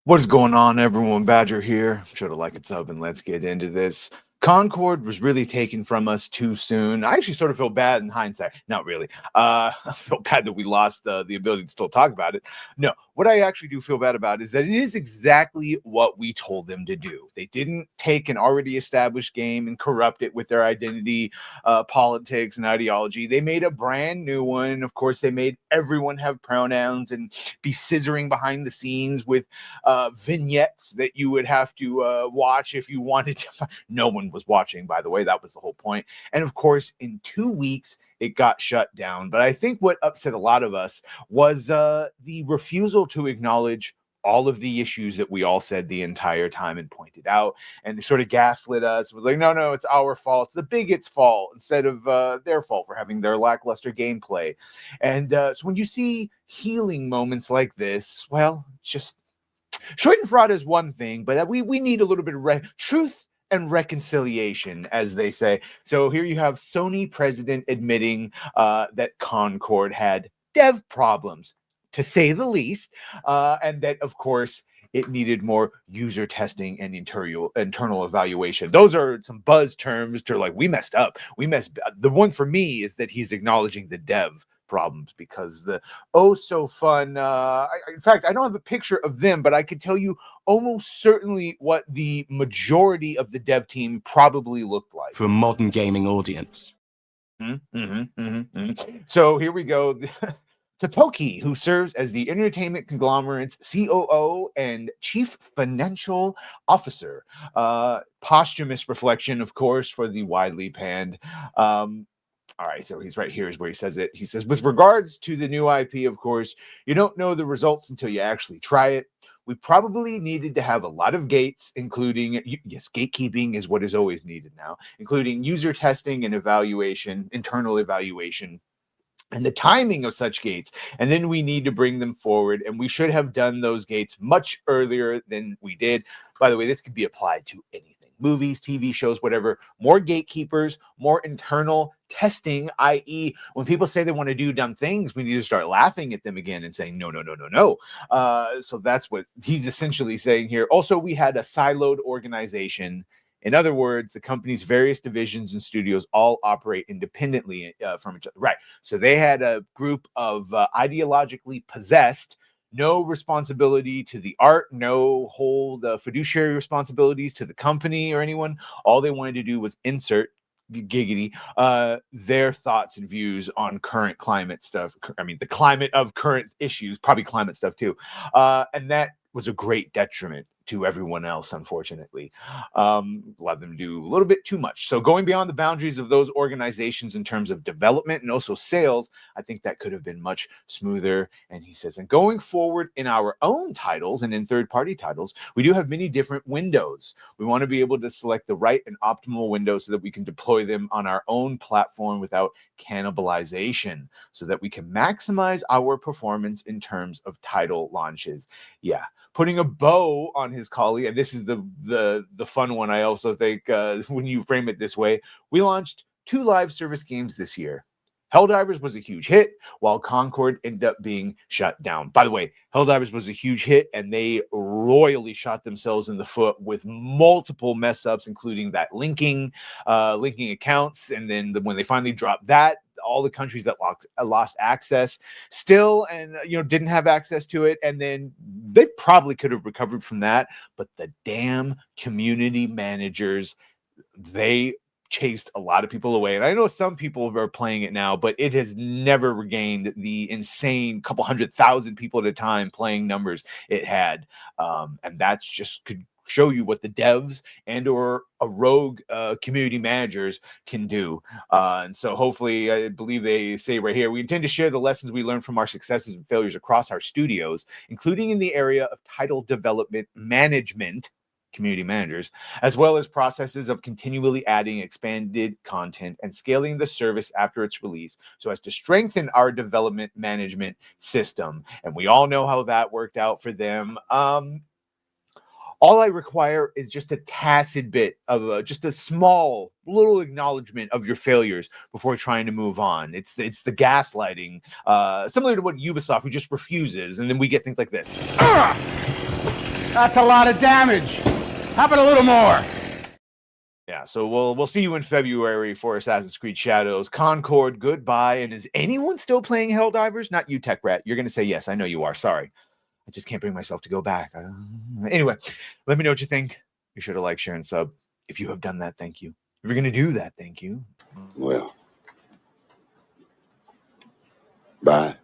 What is going on, everyone? Badger here. Should have liked it up and let's get into this. Concord was really taken from us too soon. I actually sort of feel bad in hindsight. Not really. I feel bad that we lost the ability to still talk about it. No, what I actually do feel bad about is that it is exactly what we told them to do. They didn't take an already established game and corrupt it with their identity, politics, and ideology. They made a brand new one. And of course, they made everyone have pronouns and be scissoring behind the scenes with vignettes that you would have to watch if you wanted to. No one was watching, by the way. That was the whole point. And of course, in 2 weeks, it got shut down. But I think what upset a lot of us was the refusal to acknowledge all of the issues that we all said the entire time and pointed out, and they sort of gaslit us. We're like, no, it's our fault. It's the bigots' fault instead of their fault for having their lackluster gameplay. And so when you see healing moments like this, well, just Schadenfreude is one thing, but we need a little bit of truth and reconciliation, as they say. So here you have Sony President admitting that Concord had dev problems, to say the least, and that, of course, it needed more user testing and internal evaluation. Those are some buzz terms to like, we messed up. The one for me is that he's acknowledging the dev problems, because the so fun, in fact, I don't have a picture of them, but I could tell you almost certainly what the majority of the dev team probably looked like for a modern gaming audience. So here we go. Totoki, who serves as the entertainment conglomerate's COO and chief financial officer. Posthumous reflection, of course, for the widely panned. All right, so he's right here is where he says it. He says, with regards to the new IP, of course, you don't know the results until you actually try it. We probably needed to have a lot of gates, including, yes, gatekeeping is what is always needed now, including user testing and evaluation, internal evaluation, and the timing of such gates. And then we need to bring them forward, and we should have done those gates much earlier than we did. By the way, this could be applied to anything. Movies, TV shows, whatever. More gatekeepers, more internal testing, i.e., when people say they want to do dumb things, we need to start laughing at them again and saying, no. So that's what he's essentially saying here. Also, we had a siloed organization. In other words, the company's various divisions and studios all operate independently from each other. Right. So they had a group of ideologically possessed, no responsibility to the art, no hold fiduciary responsibilities to the company or anyone. All they wanted to do was insert giggity their thoughts and views on current climate stuff. I mean, the climate of current issues, probably climate stuff too. And that was a great detriment to everyone else, unfortunately. Let them do a little bit too much. So going beyond the boundaries of those organizations in terms of development and also sales, I think that could have been much smoother. And he says, and going forward in our own titles and in third-party titles, we do have many different windows. We want to be able to select the right and optimal window so that we can deploy them on our own platform without cannibalization, so that we can maximize our performance in terms of title launches. Yeah. Putting a bow on his colleague, and this is the fun one. I also think when you frame it this way, we launched 2 live service games this year. Helldivers was a huge hit, while Concord ended up being shut down. By the way, Helldivers was a huge hit, and they royally shot themselves in the foot with multiple mess ups, including that linking accounts, and then when they finally dropped that, all the countries that lost access still, and didn't have access to it, and then they probably could have recovered from that, but the damn community managers, they chased a lot of people away. And I know some people are playing it now, but it has never regained the insane couple 100,000 people at a time playing numbers it had. And that's just could show you what the devs and or a rogue community managers can do. And so hopefully, I believe they say right here, we intend to share the lessons we learned from our successes and failures across our studios, including in the area of title development management, community managers, as well as processes of continually adding expanded content and scaling the service after its release so as to strengthen our development management system. And we all know how that worked out for them. All I require is just a tacit bit of just a small little acknowledgement of your failures before trying to move on. It's the gaslighting, similar to what Ubisoft, who just refuses, and then we get things like this. That's a lot of damage. How about a little more? Yeah, so we'll see you in February for Assassin's Creed Shadows. Concord, goodbye. And is anyone still playing Helldivers? Not you, Tech Rat. You're going to say yes. I know you are. Sorry. I just can't bring myself to go back. Anyway, let me know what you think. Be sure to like, share, and sub. If you have done that, thank you. If you're going to do that, thank you. Well, bye.